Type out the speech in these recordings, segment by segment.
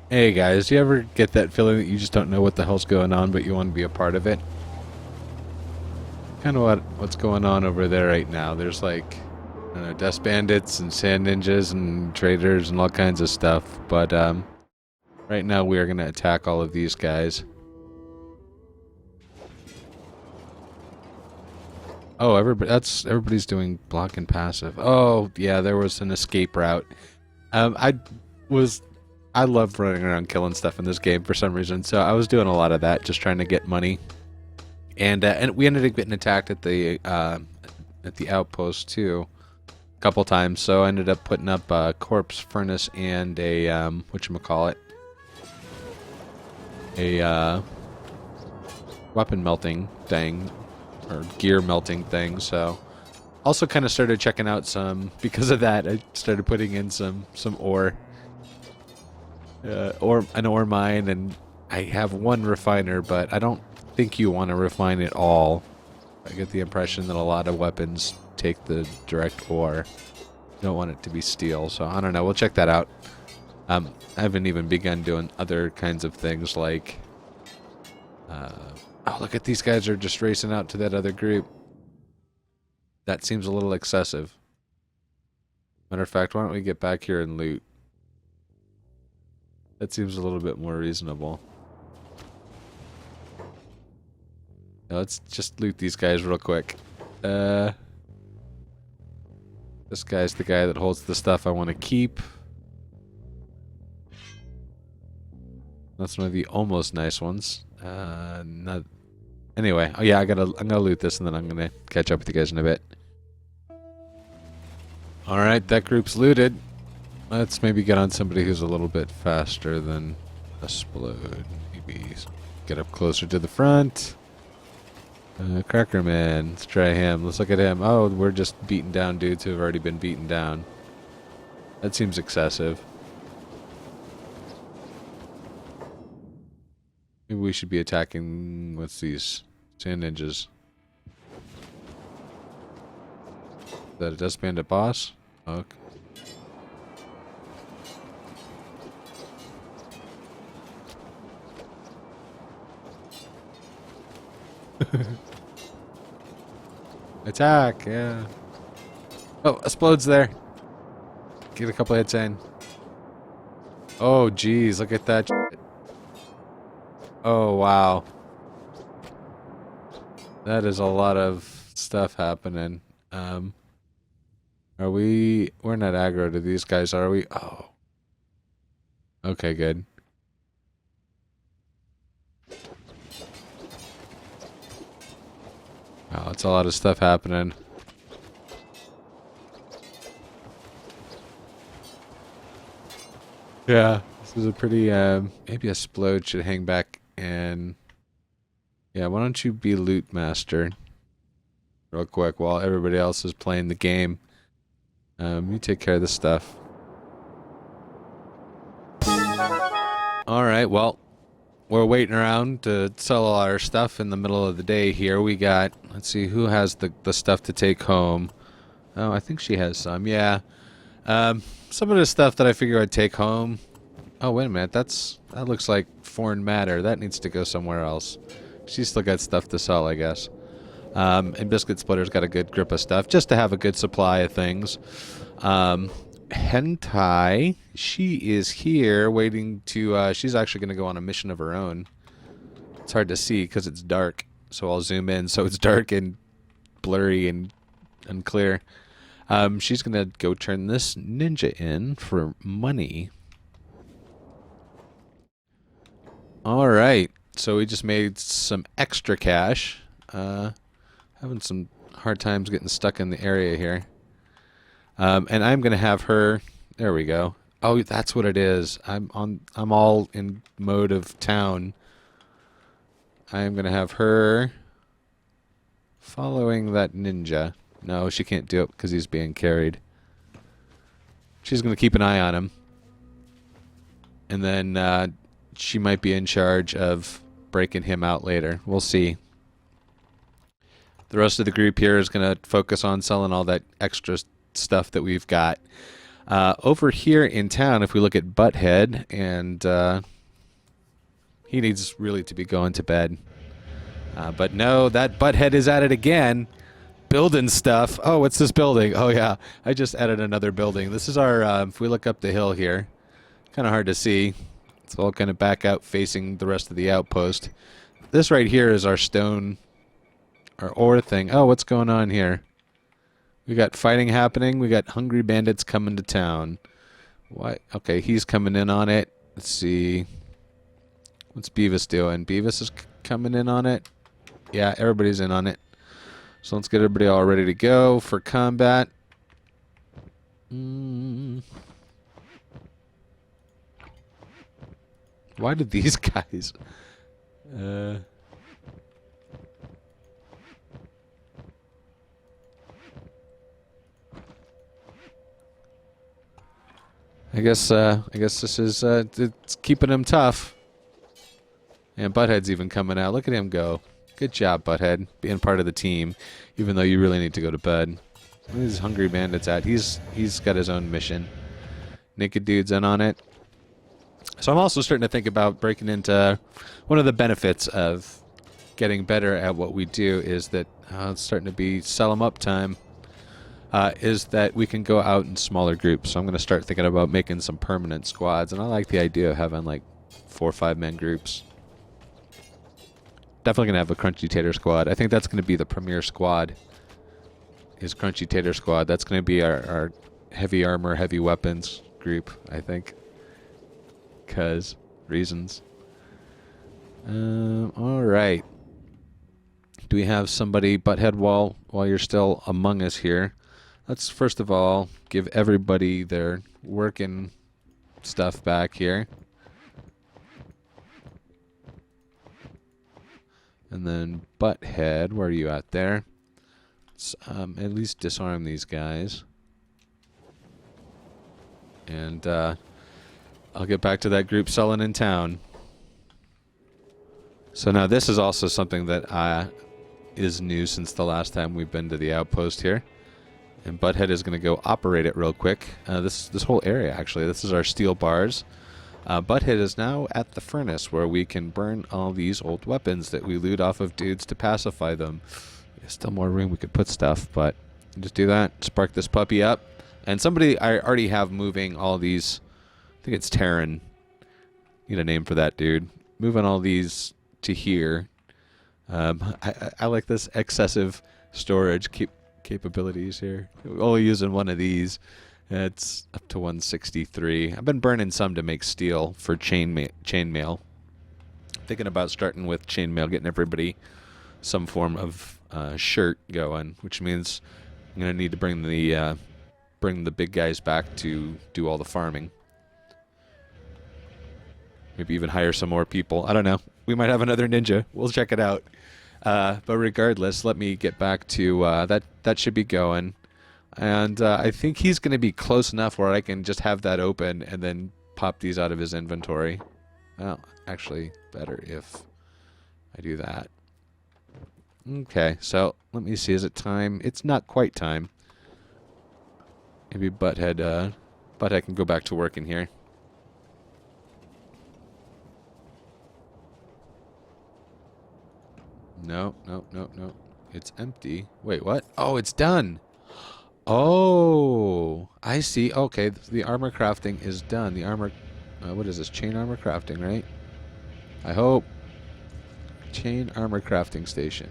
Hey guys, do you ever get that feeling that you just don't know what the hell's going on, but you want to be a part of it? Kind of what's going on over there right now. There's like, I don't know, dust bandits and sand ninjas and traders and all kinds of stuff. But right now we are going to attack all of these guys. Oh, everybody's doing block and passive. Oh, yeah, there was an escape route. Um, I was I love running around killing stuff in this game for some reason, so I was doing a lot of that, just trying to get money. And we ended up getting attacked at the outpost too, a couple times. So I ended up putting up a corpse furnace and a whatchamacallit, a weapon melting thing or gear melting thing. So also kind of started checking out some because of that. I started putting in some ore, or an ore mine, and I have one refiner, but I don't think you want to refine it all. I get the impression that a lot of weapons take the direct ore. You don't want it to be steel, so I don't know. We'll check that out. I haven't even begun doing other kinds of things like... oh, look at these guys are just racing out to that other group. That seems a little excessive. Matter of fact, why don't we get back here and loot? That seems a little bit more reasonable. Now let's just loot these guys real quick. This guy's the guy that holds the stuff I want to keep. That's one of the almost nice ones. Not... Anyway, oh yeah, I'm gonna loot this and then I'm gonna catch up with you guys in a bit. Alright, that group's looted. Let's maybe get on somebody who's a little bit faster than Explode. Maybe get up closer to the front. Crackerman, let's try him. Let's look at him. Oh, we're just beating down dudes who have already been beaten down. That seems excessive. Maybe we should be attacking, what's these? Sand ninjas. Is that a Dust Bandit boss? Okay. Attack, yeah. Oh, Explode's there. Get a couple hits in. Oh, geez, look at that shit. Oh, wow. That is a lot of stuff happening. Are we... We're not aggro to these guys, are we? Oh. Okay, good. Wow, it's a lot of stuff happening. Yeah, this is a pretty, maybe a Explode should hang back and... Yeah, why don't you be Loot Master? Real quick, while everybody else is playing the game. You take care of this stuff. Alright, well, we're waiting around to sell all our stuff in the middle of the day here. We got, let's see, who has the stuff to take home? Oh, I think she has some, yeah. Some of the stuff that I figure I'd take home. Oh, wait a minute, that looks like foreign matter. That needs to go somewhere else. She's still got stuff to sell, I guess. And Biscuit Splitter's got a good grip of stuff, just to have a good supply of things. Hentai, she is here waiting to, she's actually going to go on a mission of her own. It's hard to see because it's dark, so I'll zoom in so it's dark and blurry and unclear. She's going to go turn this ninja in for money. Alright, so we just made some extra cash. Having some hard times getting stuck in the area here. And I'm gonna have her. There we go. Oh, that's what it is. I'm all in mode of town. I'm gonna have her following that ninja. No, she can't do it because he's being carried. She's gonna keep an eye on him, and then she might be in charge of breaking him out later. We'll see. The rest of the group here is going to focus on selling all that extra stuff that we've got. Over here in town, if we look at Butthead, and he needs really to be going to bed. But no, that Butthead is at it again. Building stuff. Oh, what's this building? Oh, yeah. I just added another building. This is our, if we look up the hill here, kind of hard to see. It's all kind of back out facing the rest of the outpost. This right here is our stone, our ore thing. Oh, what's going on here? We got fighting happening. We got hungry bandits coming to town. What? Okay, he's coming in on it. Let's see. What's Beavis doing? Beavis is coming in on it. Yeah, everybody's in on it. So let's get everybody all ready to go for combat. Why did these guys... I guess this is it's keeping him tough. And Butthead's even coming out. Look at him go. Good job, Butthead, being part of the team, even though you really need to go to bed. Where's these hungry bandits at? He's got his own mission. Naked Dude's in on it. So I'm also starting to think about breaking into one of the benefits of getting better at what we do is that it's starting to be sell 'em up time. Is that we can go out in smaller groups. So I'm going to start thinking about making some permanent squads, and I like the idea of having like 4 or 5 man groups. Definitely going to have a Crunchy Tater squad. I think that's going to be the premier squad, is Crunchy Tater squad. That's going to be our heavy armor, heavy weapons group, I think. Because reasons. All right. Do we have somebody, Butthead, while you're still among us here? Let's first of all give everybody their working stuff back here. And then Butthead, where are you at there? Let's at least disarm these guys. And I'll get back to that group selling in town. So now this is also something that is new since the last time we've been to the outpost here. And Butthead is going to go operate it real quick. This whole area, actually. This is our steel bars. Butthead is now at the furnace where we can burn all these old weapons that we loot off of dudes to pacify them. There's still more room we could put stuff, but just do that. Spark this puppy up. And somebody I already have moving all these. I think it's Terran. Need a name for that dude. Moving all these to here. I like this excessive storage capabilities here. We're only using one of these. It's up to 163. I've been burning some to make steel for chainmail. Thinking about starting with chainmail, getting everybody some form of shirt going, which means I'm gonna need to bring the big guys back to do all the farming. Maybe even hire some more people. I don't know. We might have another ninja. We'll check it out. But regardless, let me get back to that should be going. And I think he's going to be close enough where I can just have that open and then pop these out of his inventory. Well, actually, better if I do that. Okay, so let me see. Is it time? It's not quite time. Maybe Butthead can go back to work in here. No. It's empty. Wait, what? Oh, it's done. Oh, I see. Okay, the armor crafting is done. The armor... what is this? Chain armor crafting, right? I hope. Chain armor crafting station.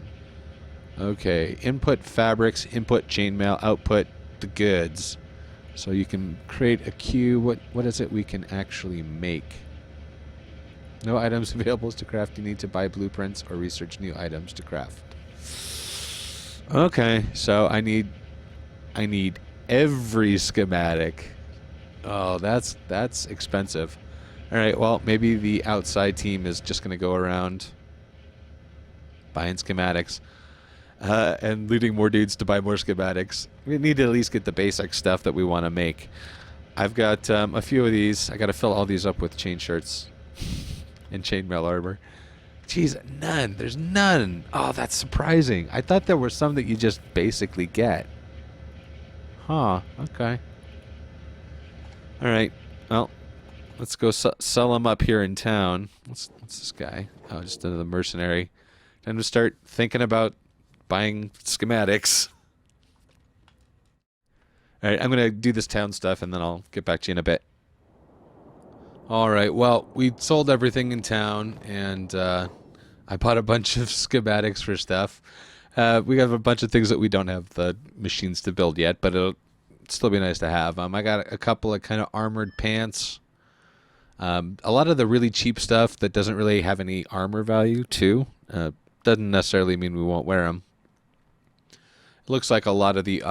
Okay, input fabrics, input chainmail, output the goods. So you can create a queue. What is it we can actually make? No items available to craft. You need to buy blueprints or research new items to craft. Okay, so I need every schematic. Oh, that's expensive. All right, well, maybe the outside team is just going to go around buying schematics and looting more dudes to buy more schematics. We need to at least get the basic stuff that we want to make. I've got a few of these. I got to fill all these up with chain shirts and chainmail armor. Jeez, none. There's none. Oh, that's surprising. I thought there were some that you just basically get. Huh, okay. All right. Well, let's go sell him up here in town. What's this guy? Oh, just another mercenary. Time to start thinking about buying schematics. All right, I'm going to do this town stuff, and then I'll get back to you in a bit. All right, well, we sold everything in town, and I bought a bunch of schematics for stuff. We have a bunch of things that we don't have the machines to build yet, but it'll still be nice to have. I got a couple of kind of armored pants. A lot of the really cheap stuff that doesn't really have any armor value, too. Doesn't necessarily mean we won't wear them. It looks like a lot of the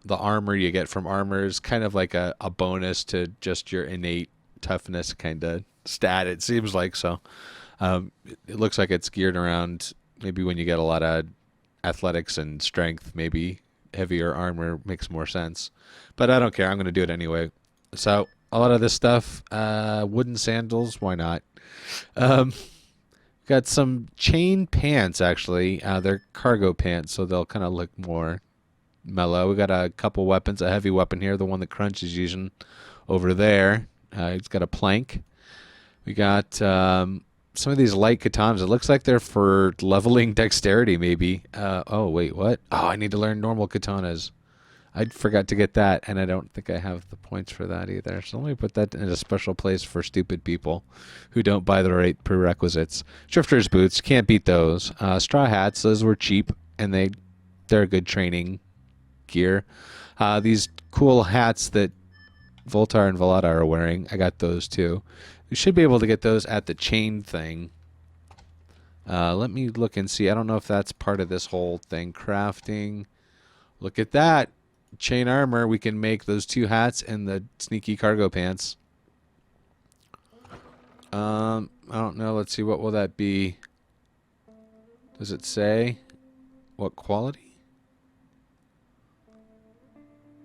armor you get from armor is kind of like a bonus to just your innate toughness kind of stat. It seems like so. It looks like it's geared around maybe when you get a lot of athletics and strength, maybe heavier armor makes more sense. But I don't care. I'm going to do it anyway. So a lot of this stuff, wooden sandals, why not? Got some chain pants, actually. They're cargo pants, so they'll kind of look more mellow. We got a couple weapons, a heavy weapon here, the one that Crunch is using over there. He's got a plank. We got some of these light katanas. It looks like they're for leveling dexterity, maybe. Oh, wait, what? Oh, I need to learn normal katanas. I forgot to get that, and I don't think I have the points for that either. So let me put that in a special place for stupid people who don't buy the right prerequisites. Drifter's boots, can't beat those. Straw hats, those were cheap, and they're good training gear. These cool hats that Voltar and Volata are wearing, I got those too. You should be able to get those at the chain thing. Let me look and see. I don't know if that's part of this whole thing. Crafting. Look at that. Chain armor. We can make those two hats and the sneaky cargo pants. I don't know. Let's see. What will that be? Does it say? What quality?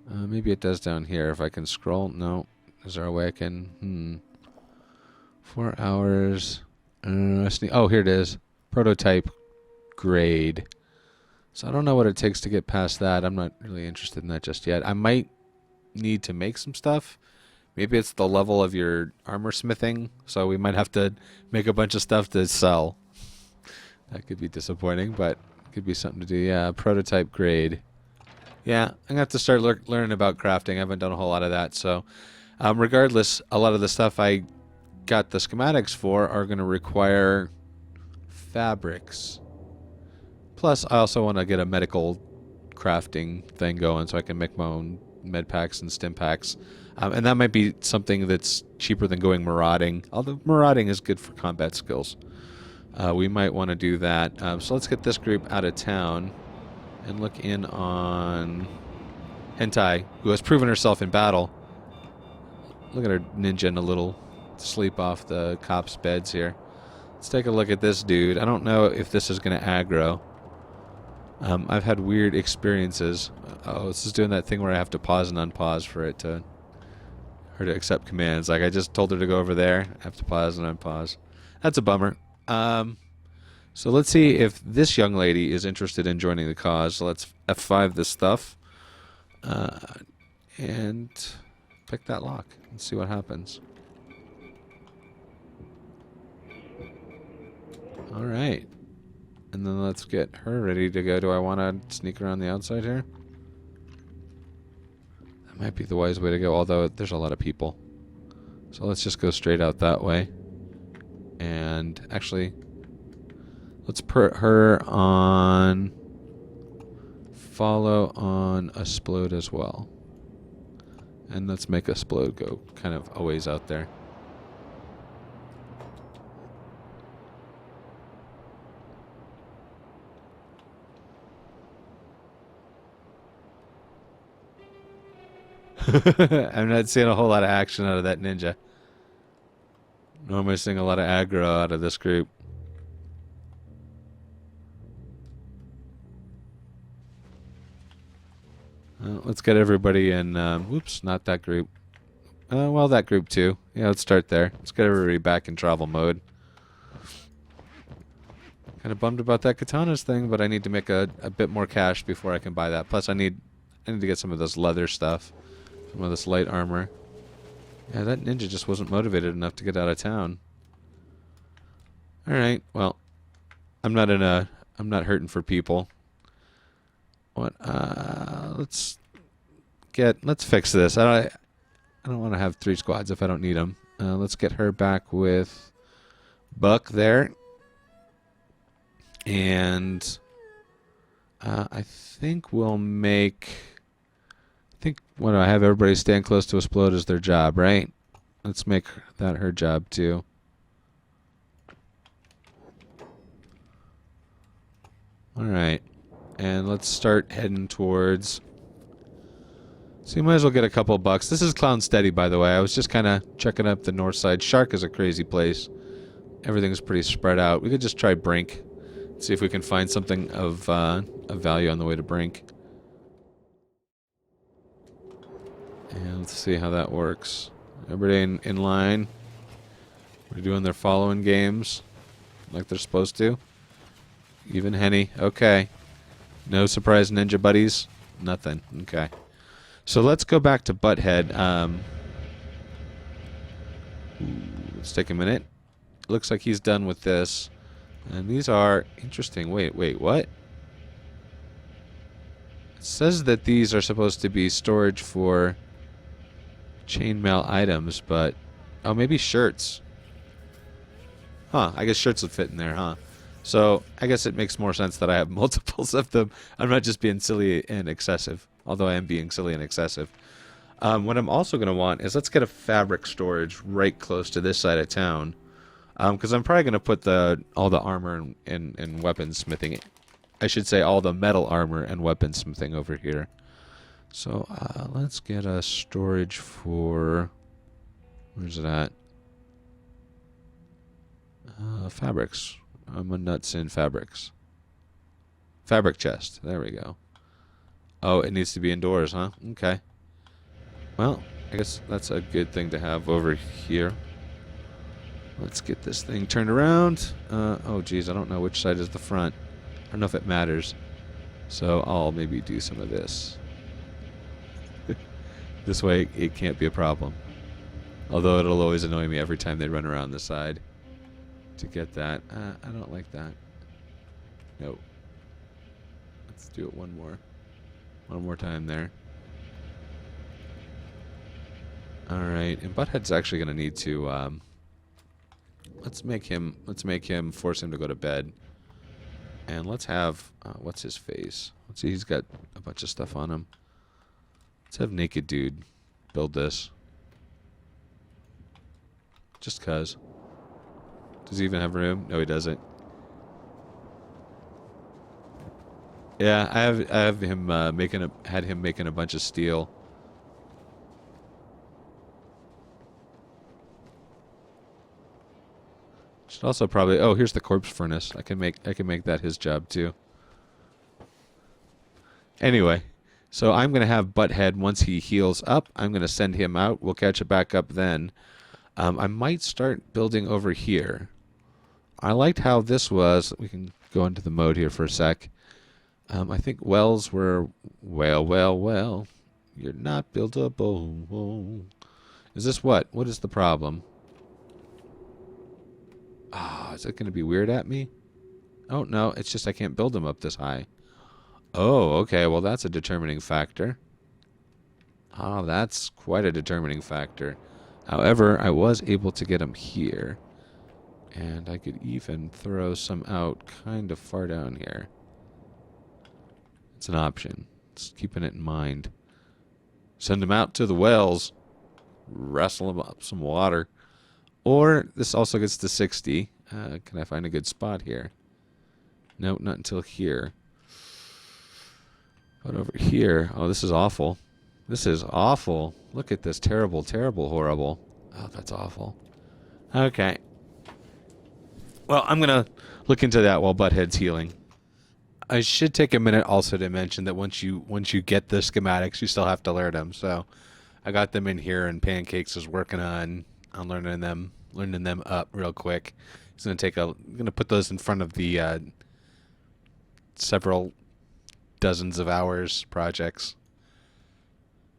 Maybe it does down here. If I can scroll. No. Is there a way I can? 4 hours. Oh, here it is. Prototype grade. So I don't know what it takes to get past that. I'm not really interested in that just yet. I might need to make some stuff. Maybe it's the level of your armor smithing. So we might have to make a bunch of stuff to sell. That could be disappointing, but it could be something to do. Yeah, prototype grade. Yeah, I'm going to have to start learning about crafting. I haven't done a whole lot of that. So regardless, a lot of the stuff I got the schematics for are going to require fabrics. Plus, I also want to get a medical crafting thing going so I can make my own med packs and stim packs. And that might be something that's cheaper than going marauding. Although marauding is good for combat skills. We might want to do that. So let's get this group out of town and look in on Hentai, who has proven herself in battle. Look at her ninja in a little sleep off the cops' beds here. Let's take a look at this dude. I don't know if this is going to aggro. I've had weird experiences. Oh, this is doing that thing where I have to pause and unpause for her to accept commands. Like I just told her to go over there. I have to pause and unpause. That's a bummer. So let's see if this young lady is interested in joining the cause. So let's F5 this stuff. And pick that lock and see what happens. All right. And then let's get her ready to go. Do I want to sneak around the outside here? That might be the wise way to go, although there's a lot of people. So let's just go straight out that way. And actually, let's put her on follow on explode as well. And let's make explode go kind of a ways out there. I'm not seeing a whole lot of action out of that ninja. Nor am I seeing a lot of aggro out of this group. Let's get everybody in. Whoops, not that group. Well, that group too. Yeah, let's start there. Let's get everybody back in travel mode. Kind of bummed about that katanas thing, but I need to make a bit more cash before I can buy that. Plus, I need to get some of this leather stuff. Some of this light armor. Yeah, that ninja just wasn't motivated enough to get out of town. All right, well, I'm not in a, I'm not hurting for people. What? Let's fix this. I don't want to have 3 squads if I don't need them. Let's get her back with Buck there, and I think we'll make. I think what do I have everybody stand close to explode is their job, right? Let's make that her job too. All right, and let's start heading towards. So you might as well get a couple bucks. This is Clown Steady, by the way. I was just kind of checking up the north side. Shark is a crazy place. Everything's pretty spread out. We could just try Brink. See if we can find something of value on the way to Brink. And let's see how that works. Everybody in line. We're doing their following games like they're supposed to. Even Henny. Okay. No surprise ninja buddies? Nothing. Okay. So let's go back to Butthead. Let's take a minute. Looks like he's done with this. And these are interesting. Wait, what? It says that these are supposed to be storage for chainmail items, but... Oh, maybe shirts. Huh, I guess shirts would fit in there, huh? So, I guess it makes more sense that I have multiples of them. I'm not just being silly and excessive, although I am being silly and excessive. What I'm also going to want is let's get a fabric storage right close to this side of town. Because I'm probably going to put all the armor and weaponsmithing... I should say all the metal armor and weaponsmithing over here. So, let's get a storage for... Where's it at? Fabrics. I'm a nuts in fabrics. Fabric chest. There we go. Oh, it needs to be indoors, huh? Okay. Well, I guess that's a good thing to have over here. Let's get this thing turned around. Oh, geez, I don't know which side is the front. I don't know if it matters. So I'll maybe do some of this. This way it can't be a problem. Although it'll always annoy me every time they run around the side to get that. I don't like that. No. Let's do it one more time there. Alright, and Butthead's actually going to need to... Let's make him force him to go to bed. And let's have... what's his face? Let's see, he's got a bunch of stuff on him. Let's have Naked Dude build this. Just cuz. Does he even have room? No, he doesn't. Yeah, I have him had him making a bunch of steel. Should also probably... Oh, here's the corpse furnace. I can make that his job too. Anyway, so I'm going to have Butthead, once he heals up, I'm going to send him out. We'll catch it back up then. I might start building over here. I liked how this was. We can go into the mode here for a sec. I think wells were... Well. You're not buildable. Is this what? What is the problem? Ah, is it going to be weird at me? Oh, no. It's just I can't build them up this high. Oh, okay. Well, that's a determining factor. Ah, that's quite a determining factor. However, I was able to get them here. And I could even throw some out kind of far down here. It's an option. Just keeping it in mind. Send them out to the wells. Wrestle them up some water. Or this also gets to 60. Can I find a good spot here? Nope, not until here. But over here... Oh, this is awful. This is awful. Look at this. Terrible, horrible. Oh, that's awful. Okay. Well, I'm going to look into that while Butthead's healing. I should take a minute also to mention that once you get the schematics, you still have to learn them. So I got them in here, and Pancakes is working on learning them up real quick. He's going to put those in front of the several dozens of hours projects.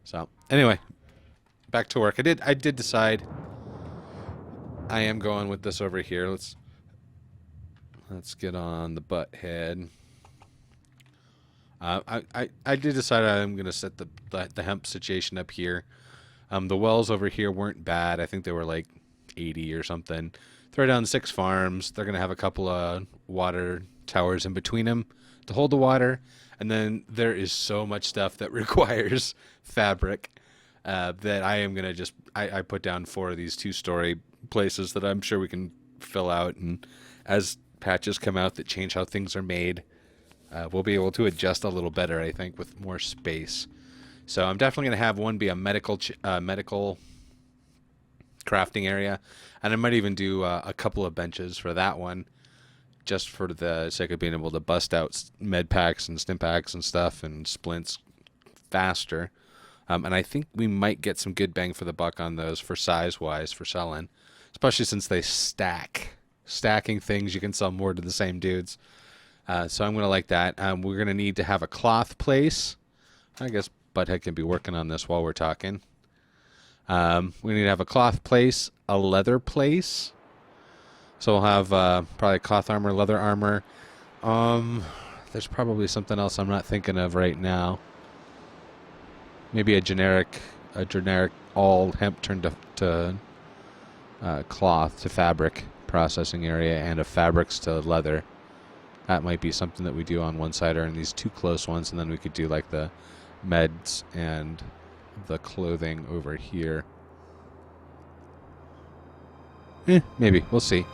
So anyway, back to work. I did decide I am going with this over here. Let's get on the butt head. I did decide I'm going to set the hemp situation up here. The wells over here weren't bad. I think they were like 80 or something. Throw down 6 farms. They're going to have a couple of water towers in between them to hold the water. And then there is so much stuff that requires fabric that I am going to just... I put down 4 of these 2-story places that I'm sure we can fill out. And as patches come out that change how things are made, we'll be able to adjust a little better, I think, with more space. So I'm definitely going to have one be a medical crafting area, and I might even do a couple of benches for that one, just for the sake of being able to bust out med packs and stim packs and stuff and splints faster. And I think we might get some good bang for the buck on those for size-wise for selling, especially since they stack. Stacking things, you can sell more to the same dudes. So I'm going to like that. We're going to need to have a cloth place. I guess Butthead can be working on this while we're talking. We need to have a cloth place, a leather place. So we'll have probably cloth armor, leather armor. There's probably something else I'm not thinking of right now. Maybe a generic all hemp turned to cloth to fabric processing area, and a fabrics to leather. That might be something that we do on one side or in these 2 close ones, and then we could do like the meds and the clothing over here. Maybe. We'll see.